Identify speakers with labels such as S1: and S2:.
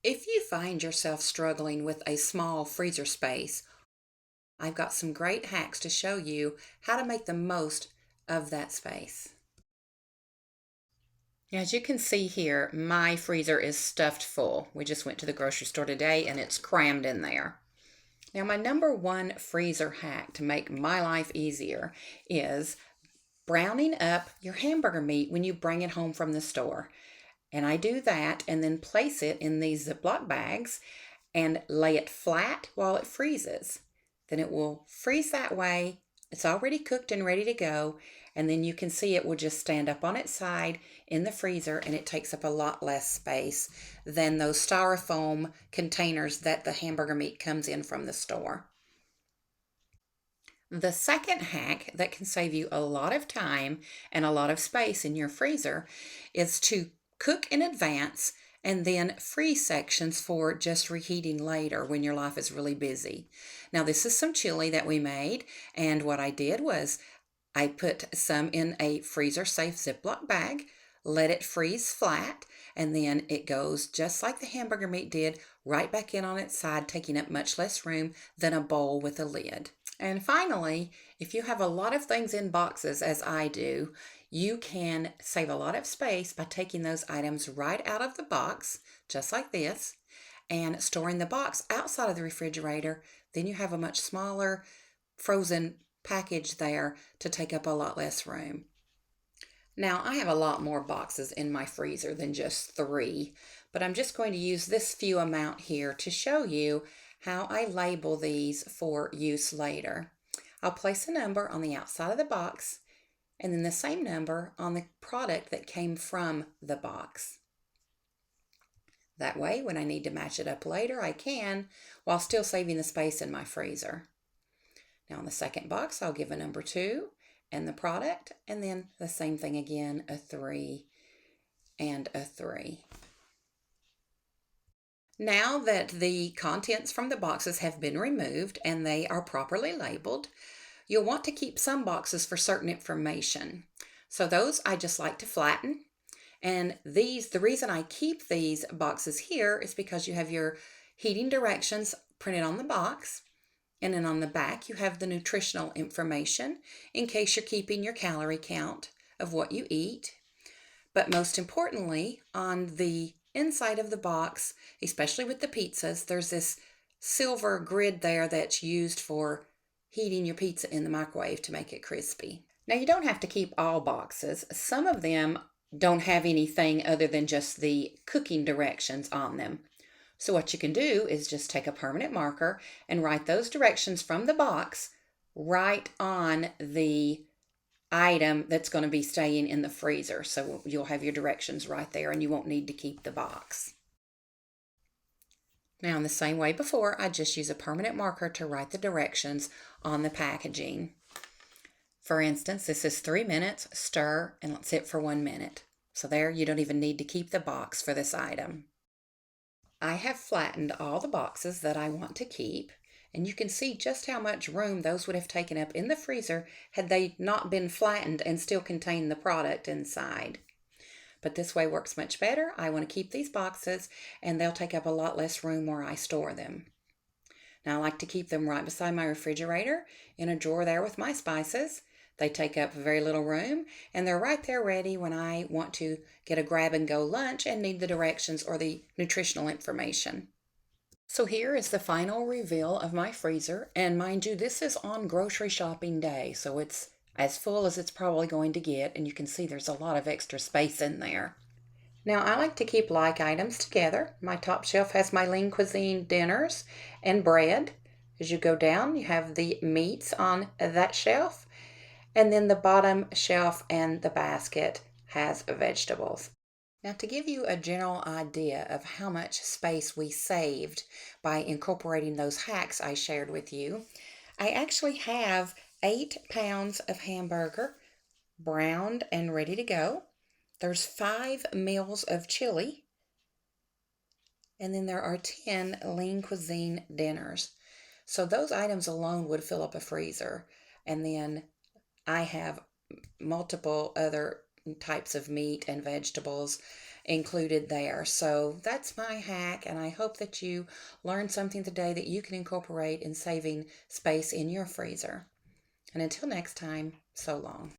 S1: If you find yourself struggling with a small freezer space, I've got some great hacks to show you how to make the most of that space. As you can see here, my freezer is stuffed full. We just went to the grocery store today and it's crammed in there. Now, my number one freezer hack to make my life easier is browning up your hamburger meat when you bring it home from the store. And I do that and then place it in these Ziploc bags and lay it flat while it freezes. Then it will freeze that way. It's already cooked and ready to go. And then you can see it will just stand up on its side in the freezer and it takes up a lot less space than those styrofoam containers that the hamburger meat comes in from the store. The second hack that can save you a lot of time and a lot of space in your freezer is to cook in advance and then freeze sections for just reheating later when your life is really busy. Now, this is some chili that we made, and what I did was I put some in a freezer safe Ziploc bag, let it freeze flat, and then it goes just like the hamburger meat did, right back in on its side, taking up much less room than a bowl with a lid. And finally, if you have a lot of things in boxes, as I do, you can save a lot of space by taking those items right out of the box, just like this, and storing the box outside of the refrigerator. Then you have a much smaller frozen package there to take up a lot less room. Now, I have a lot more boxes in my freezer than just 3, but I'm just going to use this few amount here to show you how I label these for use later. I'll place a number on the outside of the box and then the same number on the product that came from the box. That way, when I need to match it up later, I can, while still saving the space in my freezer. Now, on the second box, I'll give a number 2 and the product, and then the same thing again, a 3 and a 3. Now that the contents from the boxes have been removed and they are properly labeled, you'll want to keep some boxes for certain information. So those I just like to flatten. And the reason I keep these boxes here is because you have your heating directions printed on the box. And then on the back, you have the nutritional information in case you're keeping your calorie count of what you eat. But most importantly, on the inside of the box, especially with the pizzas, there's this silver grid there that's used for heating your pizza in the microwave to make it crispy. Now, you don't have to keep all boxes. Some of them don't have anything other than just the cooking directions on them. So what you can do is just take a permanent marker and write those directions from the box right on the item that's going to be staying in the freezer. So you'll have your directions right there and you won't need to keep the box. Now, in the same way before, I just use a permanent marker to write the directions on the packaging. For instance, this is 3 minutes, stir, and let it sit for 1 minute. So there, you don't even need to keep the box for this item. I have flattened all the boxes that I want to keep, and you can see just how much room those would have taken up in the freezer had they not been flattened and still contained the product inside. But this way works much better. I want to keep these boxes and they'll take up a lot less room where I store them. Now, I like to keep them right beside my refrigerator in a drawer there with my spices. They take up very little room and they're right there ready when I want to get a grab and go lunch and need the directions or the nutritional information. So here is the final reveal of my freezer, and mind you, this is on grocery shopping day, so it's as full as it's probably going to get, and you can see there's a lot of extra space in there. Now, I like to keep like items together. My top shelf has my Lean Cuisine dinners and bread. As you go down, you have the meats on that shelf, and then the bottom shelf and the basket has vegetables. Now, to give you a general idea of how much space we saved by incorporating those hacks I shared with you, I actually have 8 pounds of hamburger browned and ready to go. There's 5 meals of chili, and then there are 10 Lean Cuisine dinners. So those items alone would fill up a freezer. And then I have multiple other types of meat and vegetables included there. So that's my hack, and I hope that you learned something today that you can incorporate in saving space in your freezer. And until next time, so long.